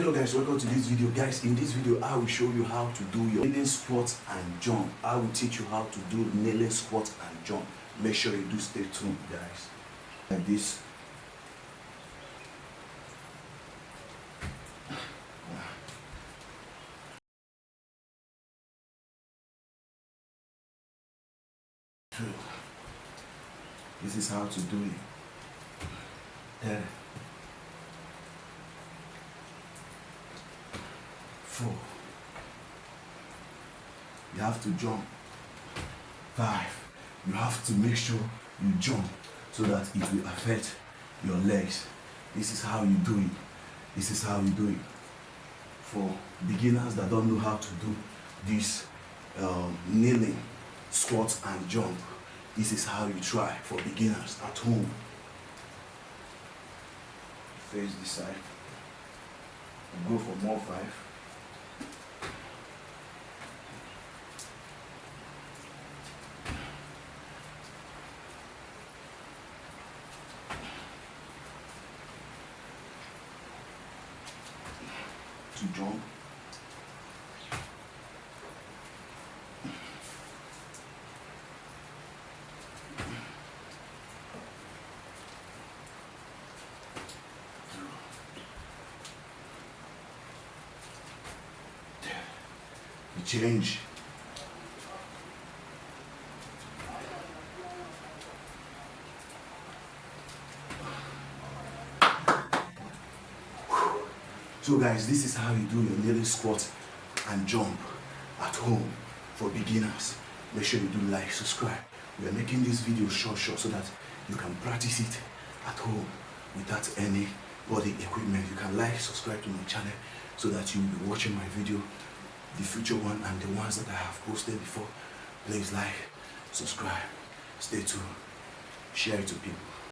Hello guys, welcome to this video. Guys, in this video I will show you how to do your kneeling squat and jump. I will teach you how to do kneeling squat and jump. Make sure you do stay tuned, guys. Like this. This is how to do it. There. 4. You have to jump. 5. You have to make sure you jump so that it will affect your legs. This is how you do it. This is how you do it. For beginners that don't know how to do this kneeling, squat and jump, this is how you try for beginners at home. Face this side. Go for more 5. To jump. You change. So guys, this is how you do your kneeling squat and jump at home for beginners. Make sure you do like, subscribe. We are making this video short so that you can practice it at home without any body equipment. You can like, subscribe to my channel so that you will be watching my video, the future one and the ones that I have posted before. Please like, subscribe, stay tuned, share it to people.